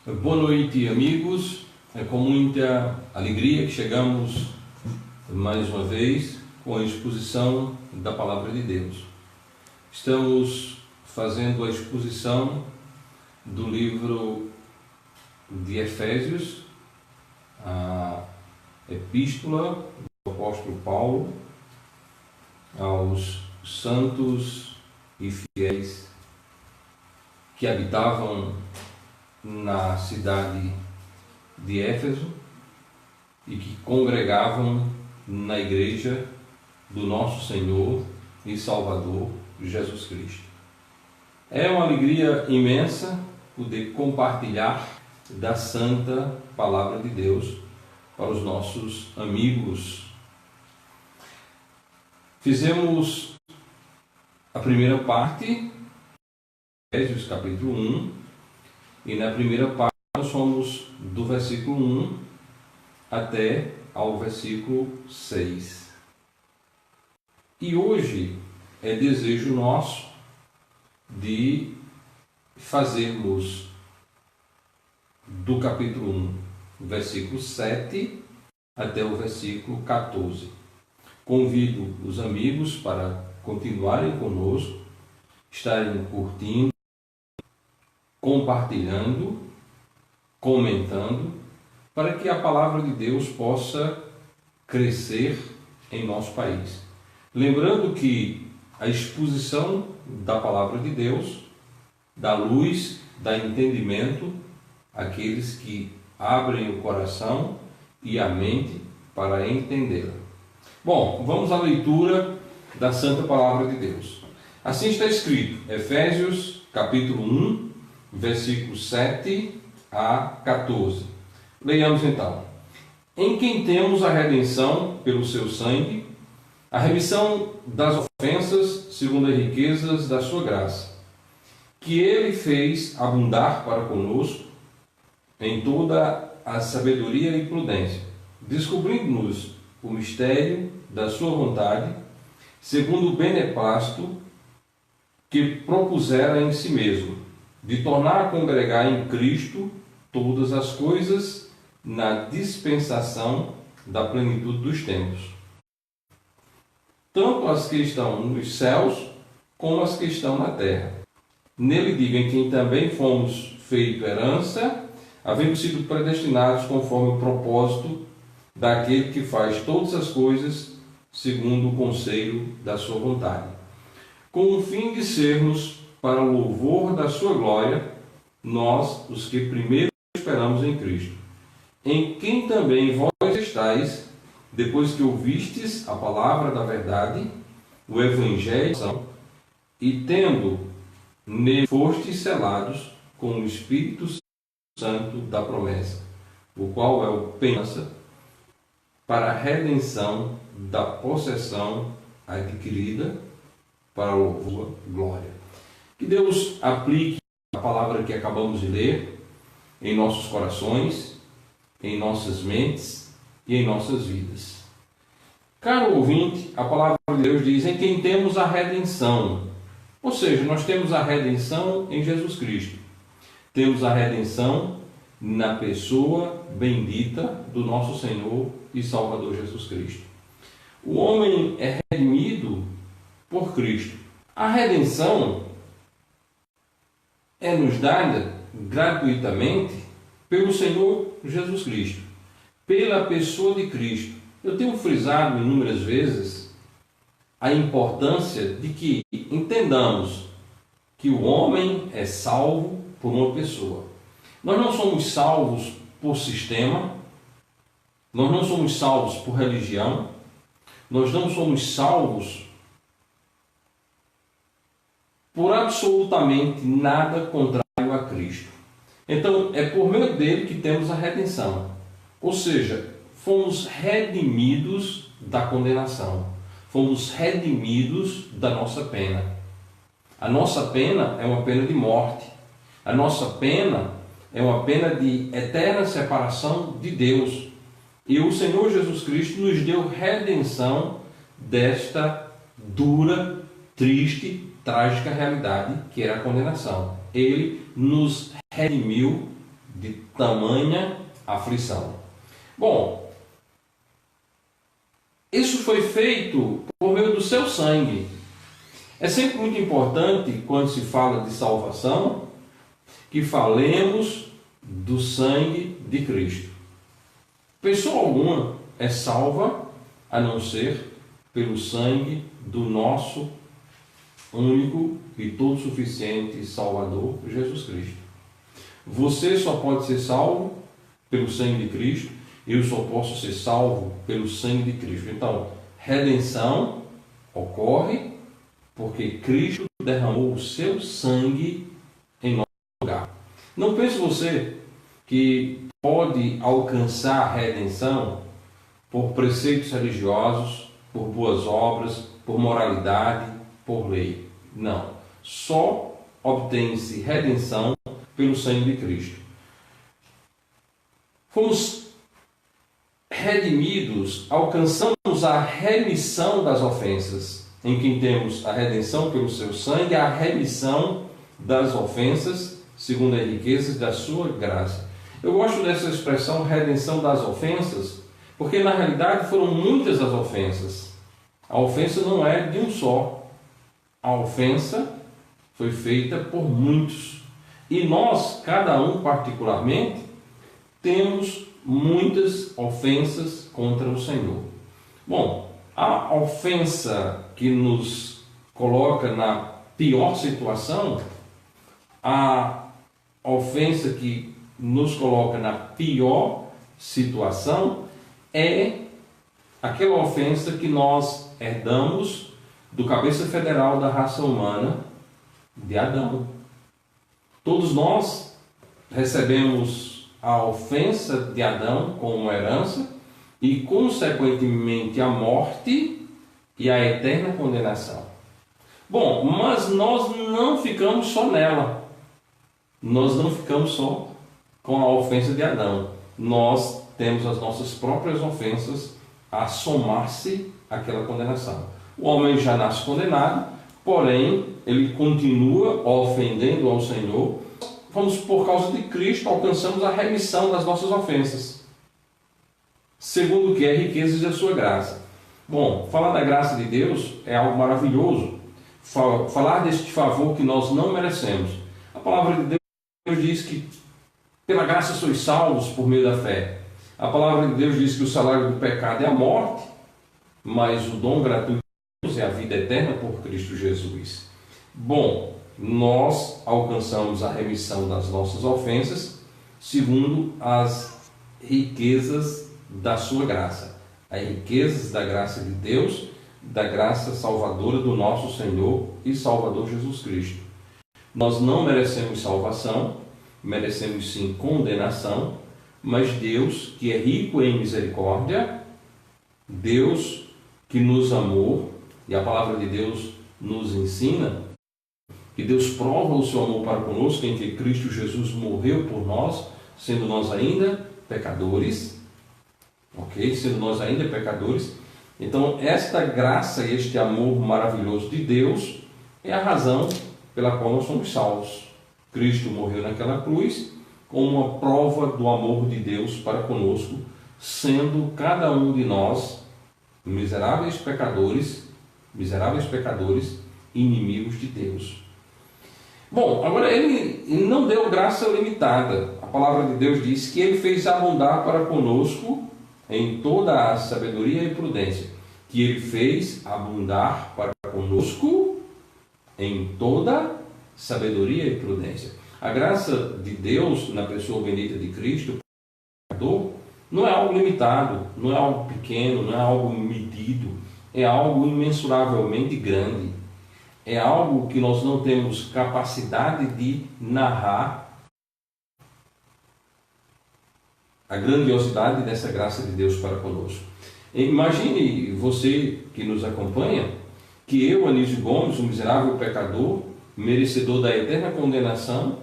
Boa noite, amigos. É com muita alegria que chegamos mais uma vez com a exposição da Palavra de Deus. Estamos fazendo a exposição do livro de Efésios, a epístola do apóstolo Paulo aos santos e fiéis que habitavam na cidade de Éfeso e que congregavam na igreja do nosso Senhor e Salvador Jesus Cristo. É uma alegria imensa poder compartilhar da santa palavra de Deus para os nossos amigos. Fizemos a primeira parte, Efésios capítulo 1, e na primeira parte nós somos do versículo 1 até ao versículo 6. E hoje é desejo nosso de fazermos do capítulo 1, versículo 7 até o versículo 14. Convido os amigos para continuarem conosco, estarem curtindo, compartilhando, comentando, para que a palavra de Deus possa crescer em nosso país. Lembrando que a exposição da palavra de Deus dá luz, dá entendimento àqueles que abrem o coração e a mente para entendê-la. Bom, vamos à leitura da santa palavra de Deus. Assim está escrito, Efésios capítulo 1, versículos 7 a 14. Leiamos então. Em quem temos a redenção pelo seu sangue, a remissão das ofensas segundo as riquezas da sua graça, que ele fez abundar para conosco em toda a sabedoria e prudência, descobrindo-nos o mistério da sua vontade, segundo o beneplácito que propusera em si mesmo, de tornar a congregar em Cristo todas as coisas na dispensação da plenitude dos tempos, tanto as que estão nos céus como as que estão na terra. Nele digo, em quem também fomos feito herança, havendo sido predestinados conforme o propósito daquele que faz todas as coisas segundo o conselho da sua vontade, com o fim de sermos para o louvor da sua glória, nós, os que primeiro esperamos em Cristo, em quem também vós estáis, depois que ouvistes a palavra da verdade, o Evangelho, e tendo nele fostes selados com o Espírito Santo da promessa, o qual é o pensa para a redenção da possessão adquirida para o louvor da glória. Que Deus aplique a palavra que acabamos de ler em nossos corações, em nossas mentes e em nossas vidas. Caro ouvinte, a palavra de Deus diz em quem temos a redenção. Ou seja, nós temos a redenção em Jesus Cristo. Temos a redenção na pessoa bendita do nosso Senhor e Salvador Jesus Cristo. O homem é redimido por Cristo. A redenção é nos dada gratuitamente pelo Senhor Jesus Cristo, pela pessoa de Cristo. Eu tenho frisado inúmeras vezes a importância de que entendamos que o homem é salvo por uma pessoa. Nós não somos salvos por sistema, nós não somos salvos por religião, nós não somos salvos por absolutamente nada contrário a Cristo. Então, é por meio dele que temos a redenção. Ou seja, fomos redimidos da condenação. Fomos redimidos da nossa pena. A nossa pena é uma pena de morte. A nossa pena é uma pena de eterna separação de Deus. E o Senhor Jesus Cristo nos deu redenção desta dura, triste, trágica realidade que era a condenação. Ele nos redimiu de tamanha aflição. Bom, isso foi feito por meio do seu sangue. É sempre muito importante, quando se fala de salvação, que falemos do sangue de Cristo. Pessoa alguma é salva a não ser pelo sangue do nosso único e todo suficiente Salvador, Jesus Cristo. Você só pode ser salvo pelo sangue de Cristo, eu só posso ser salvo pelo sangue de Cristo. Então, redenção ocorre porque Cristo derramou o seu sangue em nosso lugar. Não pense você que pode alcançar a redenção por preceitos religiosos, por boas obras, por moralidade, por lei. Não. Só obtém-se redenção pelo sangue de Cristo. Fomos redimidos, alcançamos a remissão das ofensas. Em quem temos a redenção pelo seu sangue, a remissão das ofensas, segundo as riquezas da sua graça. Eu gosto dessa expressão, redenção das ofensas, porque na realidade foram muitas as ofensas. A ofensa não é de um só. A ofensa foi feita por muitos. E nós, cada um particularmente, temos muitas ofensas contra o Senhor. Bom, a ofensa que nos coloca na pior situação, a ofensa que nos coloca na pior situação é aquela ofensa que nós herdamos do cabeça federal da raça humana, de Adão. Todos nós recebemos a ofensa de Adão como herança e, consequentemente, a morte e a eterna condenação. Bom, mas nós não ficamos só nela. Nós não ficamos só com a ofensa de Adão. Nós temos as nossas próprias ofensas a somar-se àquela condenação. O homem já nasce condenado, porém, ele continua ofendendo ao Senhor. Vamos, por causa de Cristo, alcançamos a remissão das nossas ofensas, segundo o que é riquezas da sua graça. Bom, falar da graça de Deus é algo maravilhoso. Falar deste favor que nós não merecemos. A palavra de Deus diz que pela graça sois salvos por meio da fé. A palavra de Deus diz que o salário do pecado é a morte, mas o dom gratuito de Deus é a vida eterna por Cristo Jesus. Bom, nós alcançamos a remissão das nossas ofensas segundo as riquezas da sua graça. As riquezas da graça de Deus, da graça salvadora do nosso Senhor e Salvador Jesus Cristo. Nós não merecemos salvação, merecemos sim condenação, mas Deus, que é rico em misericórdia, Deus que nos amou, e a palavra de Deus nos ensina que Deus prova o seu amor para conosco em que Cristo Jesus morreu por nós, sendo nós ainda pecadores, ok? Sendo nós ainda pecadores. Então, esta graça e este amor maravilhoso de Deus é a razão pela qual nós somos salvos. Cristo morreu naquela cruz como uma prova do amor de Deus para conosco, sendo cada um de nós miseráveis pecadores, inimigos de Deus. Bom, agora ele não deu graça limitada. A palavra de Deus diz que ele fez abundar para conosco em toda a sabedoria e prudência. Que ele fez abundar para conosco em toda sabedoria e prudência. A graça de Deus na pessoa bendita de Cristo, não é algo limitado, não é algo pequeno, não é algo medido, é algo imensuravelmente grande. É algo que nós não temos capacidade de narrar a grandiosidade dessa graça de Deus para conosco. Imagine você que nos acompanha, que eu, Anísio Gomes, um miserável pecador, merecedor da eterna condenação,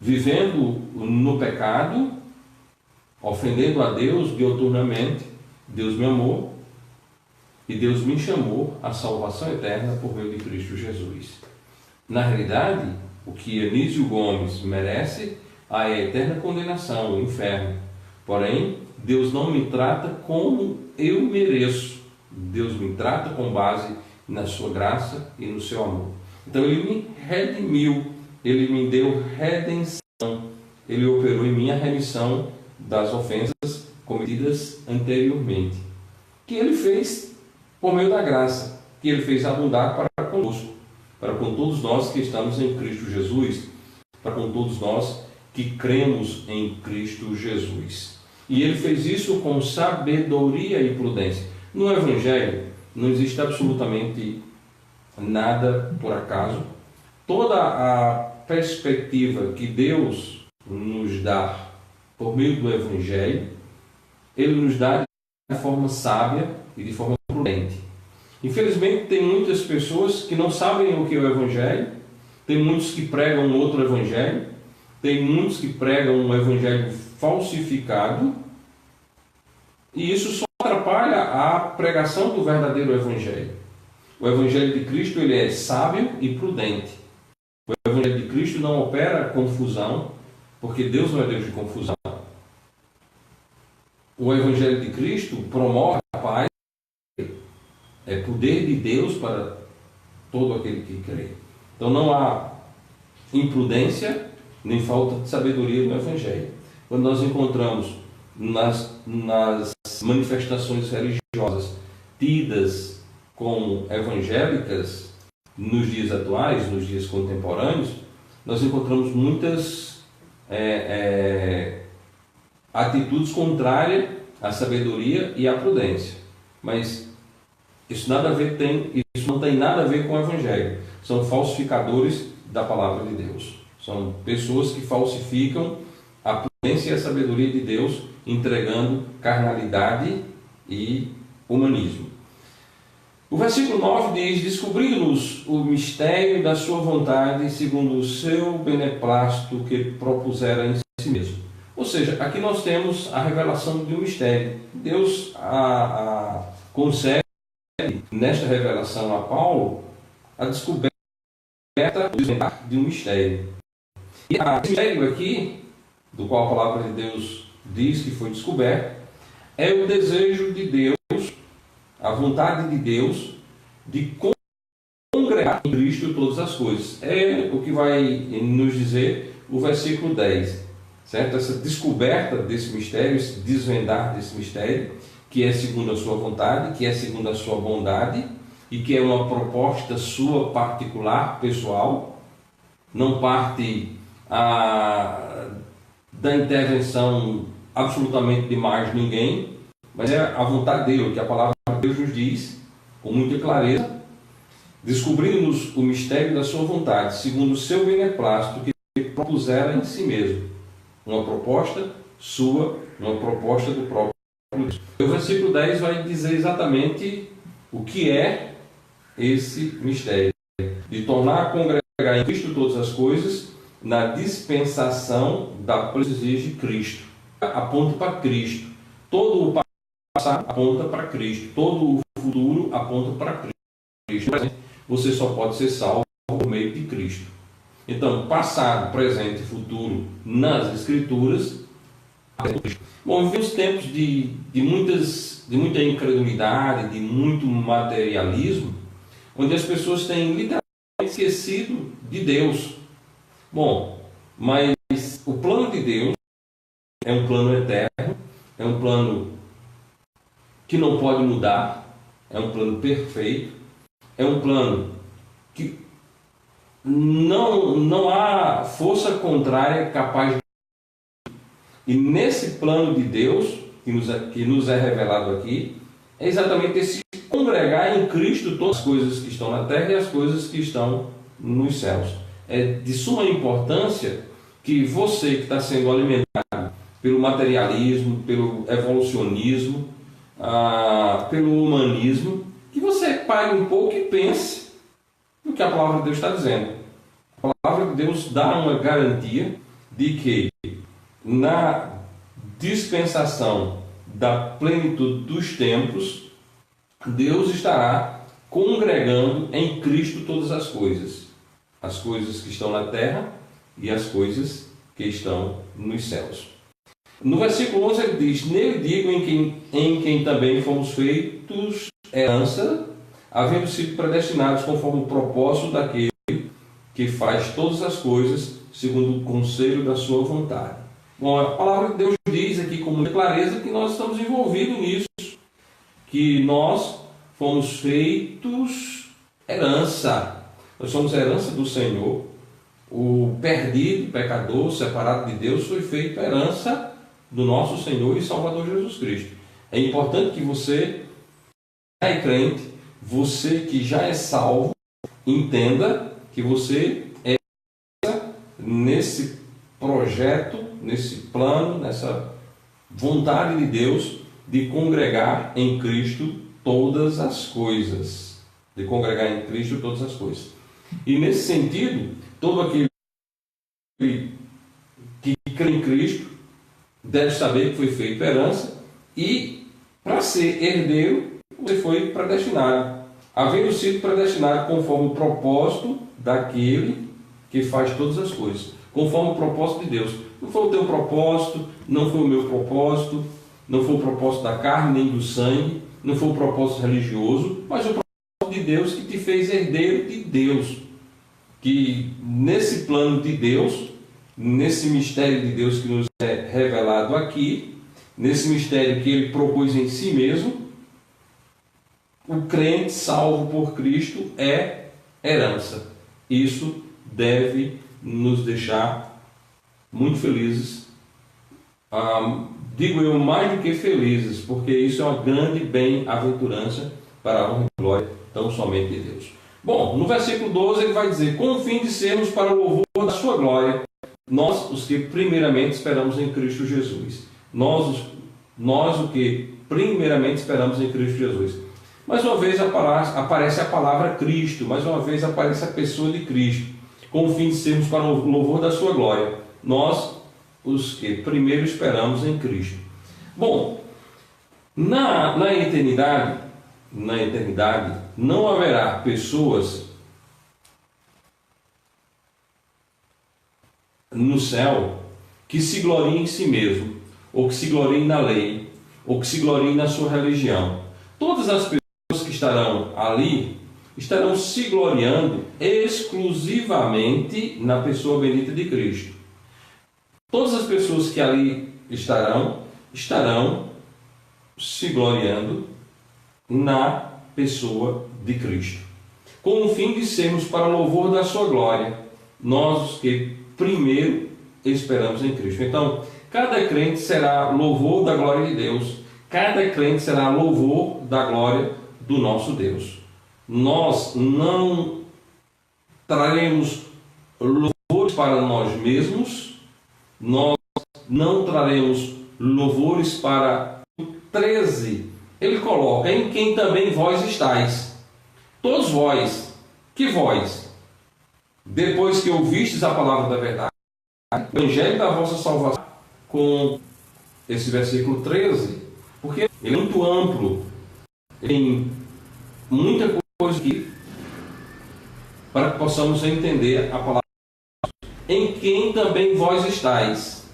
vivendo no pecado, ofendendo a Deus diuturnamente. Deus me amou e Deus me chamou à salvação eterna por meio de Cristo Jesus. Na realidade, O que Anísio Gomes merece é a eterna condenação, o inferno. Porém, Deus não me trata como eu mereço. Deus me trata com base na sua graça e no seu amor. Então Ele me redimiu, Ele me deu redenção, Ele operou em mim a remissão das ofensas cometidas anteriormente, que Ele fez por meio da graça, que Ele fez abundar para conosco, para com todos nós que estamos em Cristo Jesus, para com todos nós que cremos em Cristo Jesus. E Ele fez isso com sabedoria e prudência. No Evangelho não existe absolutamente nada por acaso. Toda a perspectiva que Deus nos dá por meio do Evangelho, Ele nos dá de forma sábia e de forma prudente. Infelizmente, tem muitas pessoas que não sabem o que é o Evangelho, tem muitos que pregam outro Evangelho, tem muitos que pregam um Evangelho falsificado, e isso só atrapalha a pregação do verdadeiro Evangelho. O Evangelho de Cristo ele é sábio e prudente. O Evangelho de Cristo não opera confusão, porque Deus não é Deus de confusão. O Evangelho de Cristo promove a paz, é poder de Deus para todo aquele que crê. Então não há imprudência nem falta de sabedoria no Evangelho. Quando nós encontramos nas manifestações religiosas tidas como evangélicas nos dias atuais, nos dias contemporâneos, nós encontramos muitas atitudes contrárias à sabedoria e à prudência. Mas isso não tem nada a ver com o Evangelho. São falsificadores da palavra de Deus. São pessoas que falsificam a prudência e a sabedoria de Deus, entregando carnalidade e humanismo. O versículo 9 diz: descobrindo-nos o mistério da sua vontade, segundo o seu beneplácito que propusera em si mesmo. Ou seja, aqui nós temos a revelação de um mistério. Deus concede nesta revelação a Paulo a descoberta de um mistério. E esse mistério aqui, do qual a palavra de Deus diz que foi descoberto, é o desejo de Deus, a vontade de Deus de congregar em Cristo todas as coisas. É o que vai nos dizer o versículo 10, certo? Essa descoberta desse mistério, esse desvendar desse mistério, que é segundo a sua vontade, que é segundo a sua bondade, e que é uma proposta sua particular, pessoal, não parte da intervenção absolutamente de mais ninguém, mas é a vontade dele, que a palavra de Deus nos diz com muita clareza, descobrindo-nos o mistério da sua vontade, segundo o seu beneplácito que ele propusera em si mesmo. Uma proposta sua, uma proposta do próprio Deus. O versículo 10 vai dizer exatamente o que é esse mistério, de tornar a congregar em Cristo todas as coisas, na dispensação da plenitude de Cristo. Aponta para Cristo. Todo o passado aponta para Cristo. Todo o futuro aponta para Cristo. Você só pode ser salvo por meio de Cristo. Então, passado, presente e futuro nas Escrituras. Bom, vivemos tempos de muita incredulidade, de muito materialismo, onde as pessoas têm literalmente esquecido de Deus. Bom, mas o plano de Deus é um plano eterno, é um plano que não pode mudar, é um plano perfeito, é um plano que não há força contrária capaz de... E nesse plano de Deus, que nos é revelado aqui, é exatamente esse congregar em Cristo todas as coisas que estão na terra e as coisas que estão nos céus. É de suma importância que você que está sendo alimentado pelo materialismo, pelo evolucionismo, pelo humanismo, que você pare um pouco e pense no que a palavra de Deus está dizendo. A palavra de Deus dá uma garantia de que na dispensação da plenitude dos tempos, Deus estará congregando em Cristo todas as coisas. as coisas que estão na terra e as coisas que estão nos céus. No versículo 11 ele diz: nele digo em quem também fomos feitos herança, havendo sido predestinados conforme o propósito daquele que faz todas as coisas segundo o conselho da sua vontade. Bom, a palavra de Deus diz aqui com muita clareza que nós estamos envolvidos nisso, que nós fomos feitos herança. Nós somos herança do Senhor. O perdido, pecador, separado de Deus, foi feito herança do nosso Senhor e Salvador Jesus Cristo. É importante que você, já é crente, você que já é salvo, entenda que você é nesse projeto, nesse plano, nessa vontade de Deus de congregar em Cristo todas as coisas. De congregar em Cristo todas as coisas. E nesse sentido, todo aquele que crê em Cristo deve saber que foi feito herança e, para ser herdeiro, você foi predestinado. Havendo sido predestinado conforme o propósito daquele que faz todas as coisas. Conforme o propósito de Deus. Não foi o teu propósito, não foi o meu propósito, não foi o propósito da carne nem do sangue, não foi o propósito religioso, mas o propósito de Deus que te fez herdeiro de Deus. Que nesse plano de Deus, nesse mistério de Deus que nos é revelado aqui, nesse mistério que ele propôs em si mesmo, o crente salvo por Cristo é herança. Isso deve nos deixar muito felizes. Digo eu, mais do que felizes, porque isso é uma grande bem-aventurança para a honra e glória tão somente de Deus. Bom, no versículo 12 ele vai dizer: com o fim de sermos para o louvor da sua glória, nós os que primeiramente esperamos em Cristo Jesus. Nós o que primeiramente esperamos em Cristo Jesus. Mais uma vez aparece a palavra Cristo, mais uma vez aparece a pessoa de Cristo, com o fim de sermos para o louvor da sua glória. Nós os que primeiro esperamos em Cristo. Bom, na eternidade não haverá pessoas no céu que se gloriem em si mesmo, ou que se gloriem na lei, ou que se gloriem na sua religião. Todas as pessoas que estarão ali estarão se gloriando exclusivamente na pessoa bendita de Cristo. Todas as pessoas que ali estarão se gloriando na pessoa de Cristo, com o fim de sermos para louvor da sua glória, nós os que primeiro esperamos em Cristo. Então, cada crente será louvor da glória de Deus, cada crente será louvor da glória do nosso Deus. Nós não traremos louvores para nós mesmos, nós não traremos louvores para o 13. Ele coloca: em quem também vós estáis. Todos vós. Que vós? Depois que ouvistes a palavra da verdade, o evangelho da vossa salvação, com esse versículo 13, porque ele é muito amplo, tem muita coisa aqui para que possamos entender a palavra. Em quem também vós estáis.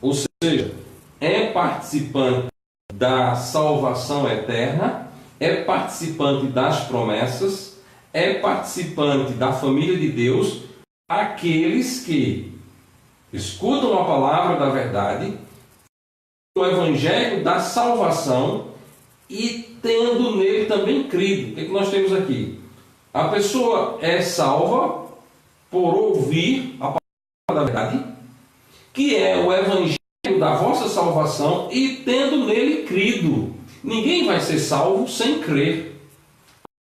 Ou seja, é participante da salvação eterna, é participante das promessas, é participante da família de Deus, aqueles que escutam a palavra da verdade, o evangelho da salvação e tendo nele também crido. O que é que nós temos aqui? A pessoa é salva por ouvir a palavra da verdade, que é o evangelho da vossa salvação, e tendo nele crido. Ninguém vai ser salvo sem crer.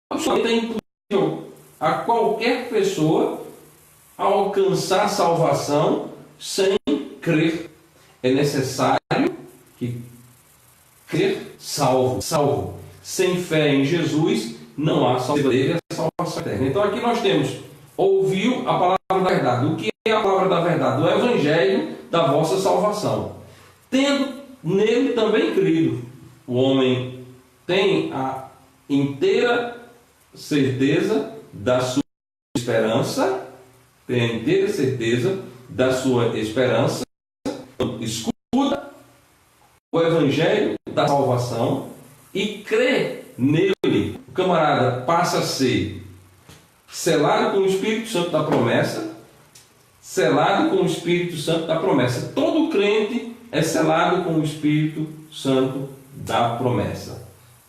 Absolutamente é impossível a qualquer pessoa alcançar salvação sem crer. É necessário que crer salvo. Sem fé em Jesus não há salvação eterna. Então aqui nós temos: ouviu a palavra da verdade. O que é a palavra da verdade? O evangelho da vossa salvação. Tendo nele também crido. O homem tem a inteira certeza da sua esperança, tenha inteira certeza da sua esperança, escuta o Evangelho da salvação e crê nele. O camarada passa a ser selado com o Espírito Santo da promessa, selado com o Espírito Santo da promessa. Todo crente é selado com o Espírito Santo da promessa.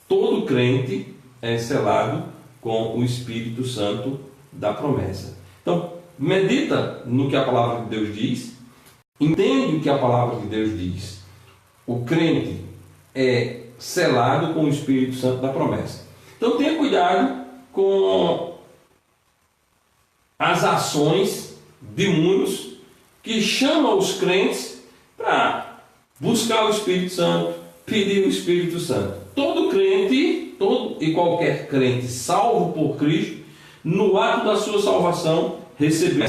Todo crente é selado com o Espírito Santo da promessa. Então, medita no que a palavra de Deus diz, entende o que a palavra de Deus diz. O crente é selado com o Espírito Santo da promessa. Então, tenha cuidado com as ações de muitos que chamam os crentes para buscar o Espírito Santo, pedir o Espírito Santo. Todo crente, todo e qualquer crente salvo por Cristo, no ato da sua salvação, recebeu,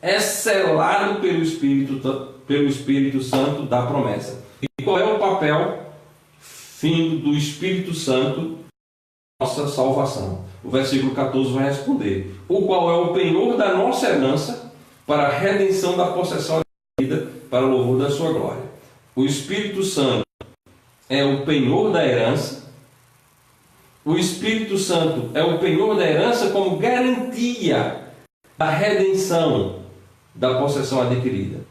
é selado pelo Espírito Santo da promessa. E qual é o papel fim do Espírito Santo na nossa salvação? O versículo 14 vai responder: o qual é o penhor da nossa herança para a redenção da possessão adquirida para o louvor da sua glória. O Espírito Santo é o penhor da herança. O Espírito Santo é o penhor da herança como garantia da redenção da possessão adquirida.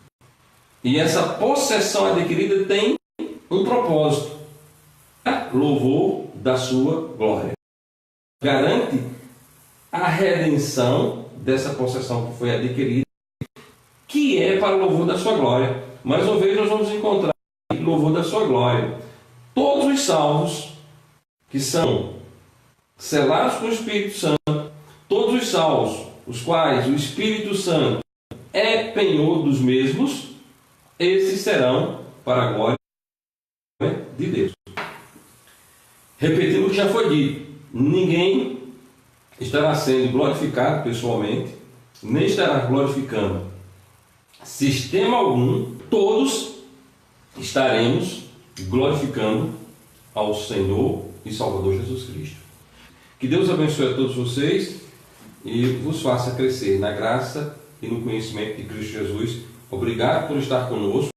E essa possessão adquirida tem um propósito: louvor da sua glória. Garante a redenção dessa possessão que foi adquirida, que é para o louvor da sua glória. Mais uma vez nós vamos encontrar o louvor da sua glória. Todos os salvos que são selados com o Espírito Santo, todos os salvos os quais o Espírito Santo é penhor dos mesmos, esses serão para a glória de Deus. Repetindo o que já foi dito, ninguém estará sendo glorificado pessoalmente, nem estará glorificando sistema algum. Todos estaremos glorificando ao Senhor e Salvador Jesus Cristo. Que Deus abençoe a todos vocês e vos faça crescer na graça e no conhecimento de Cristo Jesus. Obrigado por estar conosco.